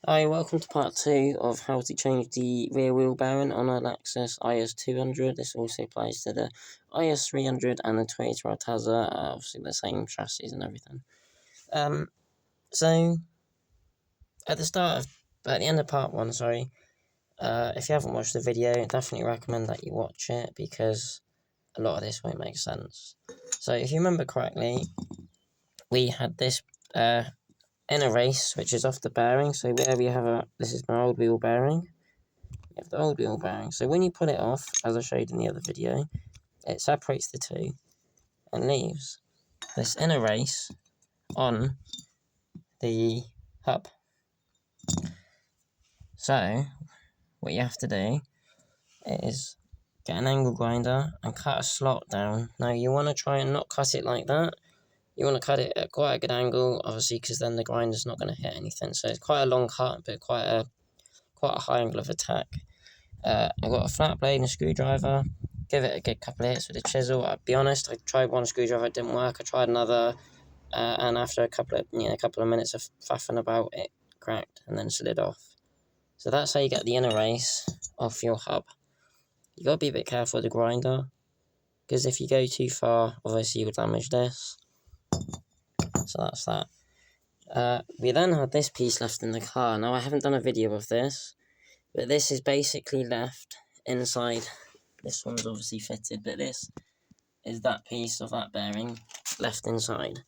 Hi, welcome to part 2 of how to change the rear wheel bearing on a Lexus is200. This also applies to the is300 and the Toyota Altaza, obviously the same chassis and everything. So, at the end of part 1, if you haven't watched the video, I definitely recommend that you watch it because a lot of this won't make sense. So, if you remember correctly, we had this inner race, which is off the bearing. So where we have this is my old wheel bearing. We have the old wheel bearing. So when you pull it off, as I showed in the other video, it separates the two and leaves this inner race on the hub. So what you have to do is get an angle grinder and cut a slot down. Now you want to try and not cut it like that. You want to cut it at quite a good angle, obviously, because then the grinder's not going to hit anything. So it's quite a long cut, but quite a high angle of attack. I've got a flat blade and a screwdriver. Give it a good couple of hits with a chisel. I'll be honest, I tried one screwdriver, it didn't work. I tried another, and after a couple of minutes of faffing about, it cracked and then slid off. So that's how you get the inner race off your hub. You gotta be a bit careful with the grinder, because if you go too far, obviously you'll damage this. So that's that. We then had this piece left in the car. Now I haven't done a video of this, but this is basically left inside. This one's obviously fitted, but this is that piece of that bearing left inside.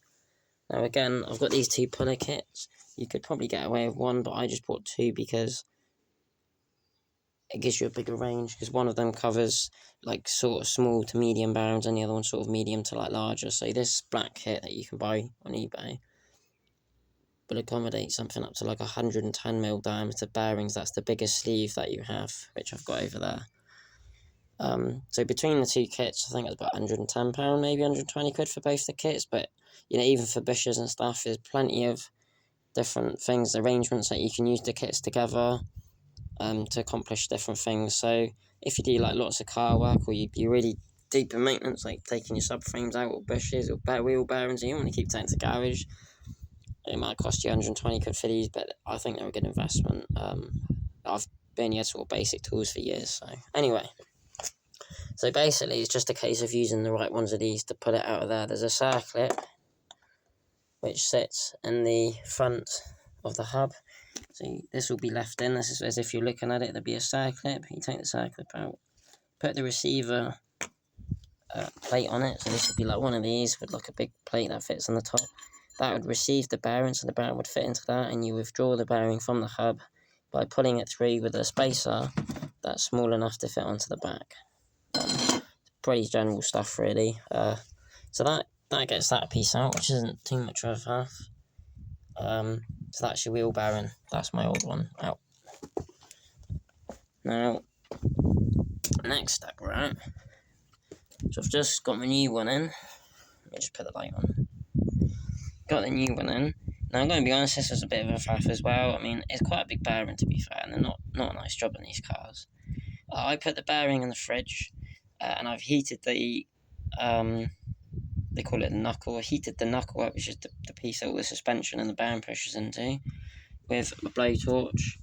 Now again, I've got these two puller kits. You could probably get away with one, but I just bought two because it gives you a bigger range, because one of them covers like sort of small to medium bearings and the other one sort of medium to like larger. So this black kit that you can buy on eBay will accommodate something up to like 110mm diameter bearings. That's the biggest sleeve that you have, which I've got over there. So between the two kits, I think it's about £110, maybe 120 quid for both the kits. But you know, even for bushes and stuff, there's plenty of different things, arrangements that you can use the kits together to accomplish different things. So if you do like lots of car work, or you really deep in maintenance, like taking your subframes out, or bushes, or wheel bearings, and you want to keep taking to the garage, it might cost you 120 quid for these, but I think they're a good investment. I've been here sort of basic tools for years. So anyway. So basically, it's just a case of using the right ones of these to pull it out of there. There's a circlip, which sits in the front of the hub. So this will be left in. This is as if you're looking at it, there'll be a circlip. You take the circlip out, put the receiver plate on it. So this would be like one of these with like a big plate that fits on the top. That would receive the bearing, so the bearing would fit into that, and you withdraw the bearing from the hub by pulling it through with a spacer that's small enough to fit onto the back. Pretty general stuff, really. So that gets that piece out, which isn't too much of a faff. So that's your wheel bearing. That's my old one out. Now, next step, right? So I've just got my new one in. Let me just put the light on. Got the new one in. Now I'm going to be honest, this is a bit of a faff as well. I mean, it's quite a big bearing, to be fair, and they're not a nice job on these cars. I put the bearing in the fridge, and I've heated the they call it the knuckle. I heated the knuckle up, which is the piece that all the suspension and the bearing pushes into, with a blowtorch.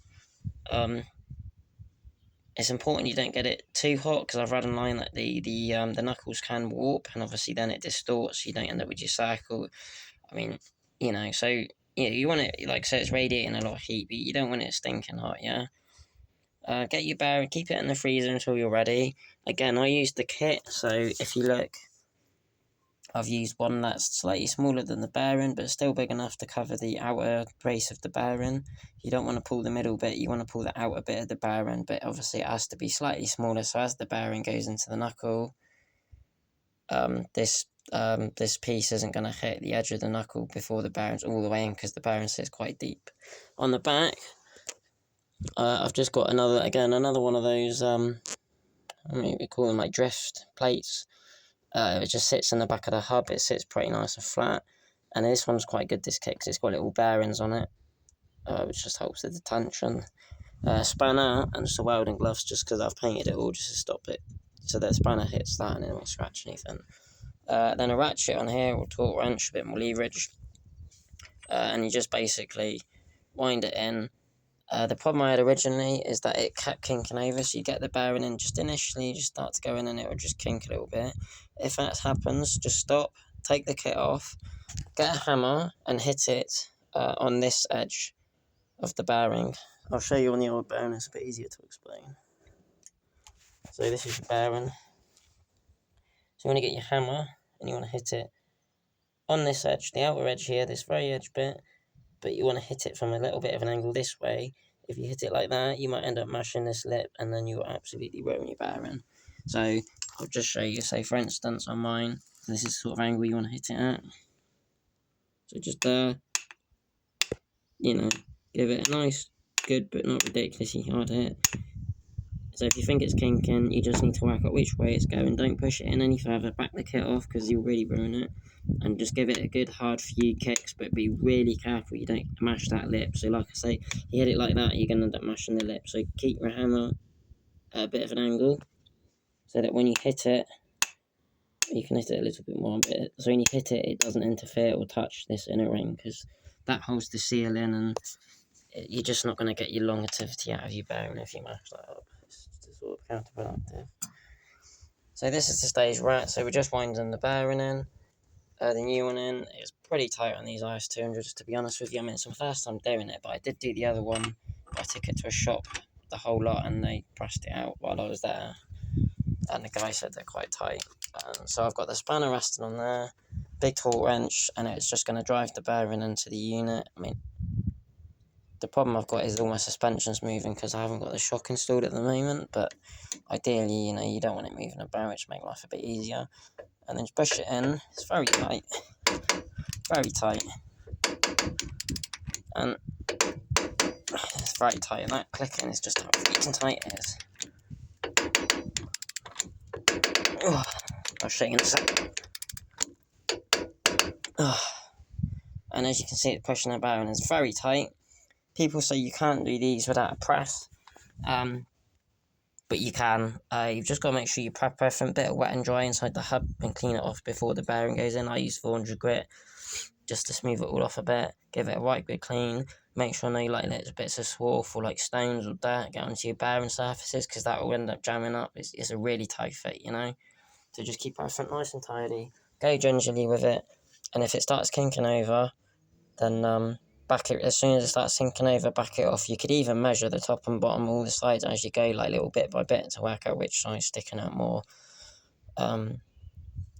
It's important you don't get it too hot, because I've read online that the knuckles can warp, and obviously then it distorts. You don't end up with your circle. I mean, you know, so you want it, like, so it's radiating a lot of heat, but you don't want it stinking hot, yeah? Get your bearing, keep it in the freezer until you're ready. Again, I used the kit, so if you look, I've used one that's slightly smaller than the bearing, but still big enough to cover the outer brace of the bearing. You don't want to pull the middle bit, you want to pull the outer bit of the bearing, but obviously it has to be slightly smaller, so as the bearing goes into the knuckle, this piece isn't going to hit the edge of the knuckle before the bearing's all the way in, because the bearing sits quite deep. On the back, I've just got another one of those, we call them like drift plates. It just sits in the back of the hub. It sits pretty nice and flat. And this one's quite good, this kit, because it's got little bearings on it, which just helps with the tension. Spanner and just the welding gloves, just because I've painted it all just to stop it, so that the spanner hits that and it won't scratch anything. Then a ratchet on here, or torque wrench, a bit more leverage. And you just basically wind it in. The problem I had originally is that it kept kinking over, so you get the bearing in just initially, you just start to go in and it will just kink a little bit. If that happens, just stop, take the kit off, get a hammer and hit it on this edge of the bearing. I'll show you on the old bearing, it's a bit easier to explain. So this is your bearing. So you want to get your hammer and you want to hit it on this edge, the outer edge here, this very edge bit, but you want to hit it from a little bit of an angle this way. If you hit it like that, you might end up mashing this lip and then you'll absolutely ruin your bearing. So I'll just show you, say for instance on mine, this is the sort of angle you want to hit it at. So just there, you know, give it a nice, good but not ridiculously hard hit. So if you think it's kinking, you just need to work out which way it's going. Don't push it in any further, back the kit off because you'll really ruin it. And just give it a good hard few kicks, but be really careful you don't mash that lip. So like I say, you hit it like that, you're going to end up mashing the lip. So keep your hammer at a bit of an angle, so that when you hit it, you can hit it a little bit more. So when you hit it, it doesn't interfere or touch this inner ring, because that holds the seal in, and you're just not going to get your longevity out of your bearing if you mash that up. It's sort of counterproductive. So this is the stage we're at. So we're just winding the bearing in. The new one in. It's pretty tight on these is200s, to be honest with you. I mean, it's my first time doing it, but I did do the other one. I took it to a shop, the whole lot, and they pressed it out while I was there. And the guy said they're quite tight. So I've got the spanner resting on there, big torque wrench, and it's just going to drive the bearing into the unit. I mean, the problem I've got is all my suspension's moving because I haven't got the shock installed at the moment, but ideally, you know, you don't want it moving about, which make life a bit easier. And then just push it in. It's very tight. Very tight. And it's very tight. And that clicking is just how freaking tight it is. Oh, I'll show you in a second. Oh. And as you can see, it's pushing that bearing. It's very tight. People say you can't do these without a press. But you can. You've just got to make sure you prep everything, a bit of wet and dry inside the hub and clean it off before the bearing goes in. I use 400 grit just to smooth it all off a bit. Give it a right good clean. Make sure no like little bits of swarf or like stones or dirt get onto your bearing surfaces, because that will end up jamming up. It's a really tight fit, you know. So just keep everything nice and tidy. Go gingerly with it, and if it starts kinking over, then back it as soon as it starts sinking over, back it off. You could even measure the top and bottom, all the sides as you go, like little bit by bit, to work out which side's sticking out more.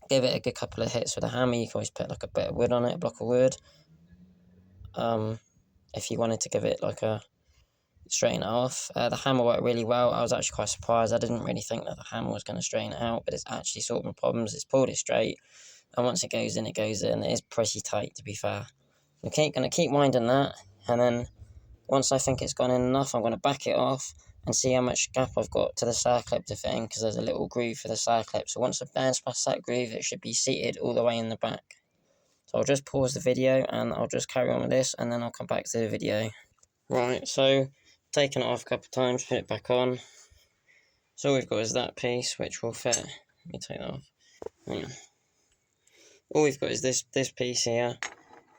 Give it a good couple of hits with a hammer. You can always put like a bit of wood on it, a block of wood. If you wanted to give it like a straighten it off. The hammer worked really well. I was actually quite surprised. I didn't really think that the hammer was going to straighten it out, but it's actually sorted my problems. It's pulled it straight, and once it goes in, it goes in. It is pretty tight, to be fair. I'm going to keep winding that, and then once I think it's gone in enough, I'm going to back it off and see how much gap I've got to the circlip to fit in, because there's a little groove for the circlip. So once the bearing's past that groove, it should be seated all the way in the back. So I'll just pause the video and I'll just carry on with this, and then I'll come back to the video. Right, so taking it off a couple of times, put it back on. So all we've got is that piece, which will fit. Let me take that off. Hang on. All we've got is this piece here,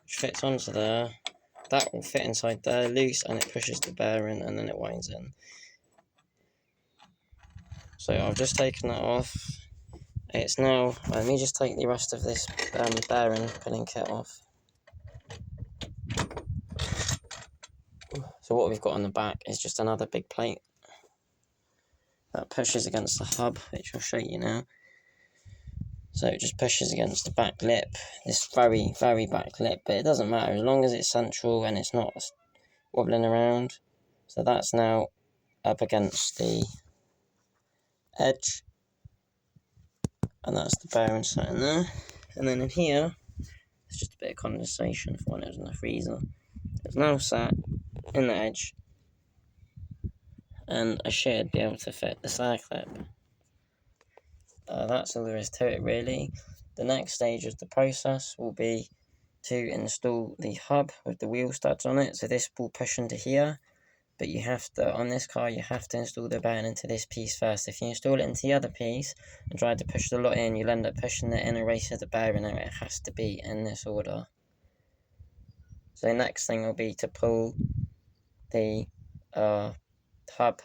which fits onto there. That will fit inside there, loose, and it pushes the bearing, and then it winds in. So I've just taken that off. It's now, let me just take the rest of this bearing pulling kit off. So what we've got on the back is just another big plate that pushes against the hub, which I'll show you now. So it just pushes against the back lip, this very, very back lip, but it doesn't matter as long as it's central and it's not wobbling around. So that's now up against the edge, and that's the bearing sat in there. And then in here, it's just a bit of condensation for when it was in the freezer. It's now sat in the edge, and I should be able to fit the circlip. That's all there is to it, really. The next stage of the process will be to install the hub with the wheel studs on it. So this will push into here, but you have to, on this car, you have to install the bearing into this piece first. If you install it into the other piece and try to push the lot in, you'll end up pushing the inner race of the bearing out. It has to be in this order. So the next thing will be to pull the hub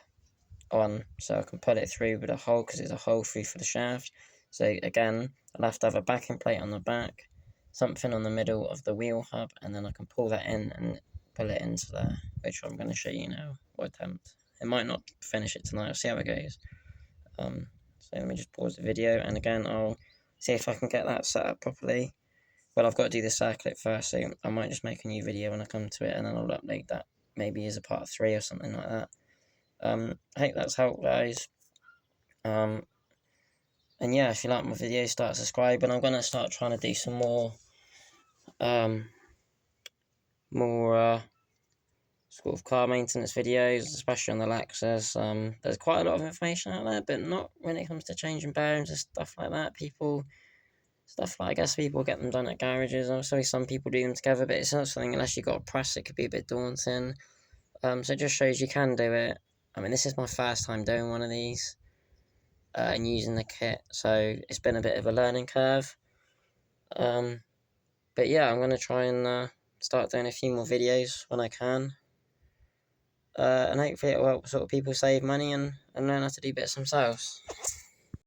on, so I can put it through with a hole, because it's a hole through for the shaft. So again, I'll have to have a backing plate on the back, something on the middle of the wheel hub, and then I can pull that in and pull it into there, which I'm going to show you now, or attempt. It might not finish it tonight, I'll see how it goes. So let me just pause the video, and again, I'll see if I can get that set up properly. Well, I've got to do the circuit first, so I might just make a new video when I come to it, and then I'll upload that maybe as a part 3 or something like that. I hope that's helped, guys. And yeah, if you like my video, start subscribing. I'm going to start trying to do some more sort of car maintenance videos, especially on the Lexus. There's quite a lot of information out there, but not when it comes to changing bearings and stuff like that. I guess people get them done at garages. I'm sorry, some people do them together, but it's not something, unless you've got a press, it could be a bit daunting. So it just shows you can do it. I mean, this is my first time doing one of these and using the kit, so it's been a bit of a learning curve. But yeah, I'm going to try and start doing a few more videos when I can. And hopefully it will help sort of people save money and learn how to do bits themselves.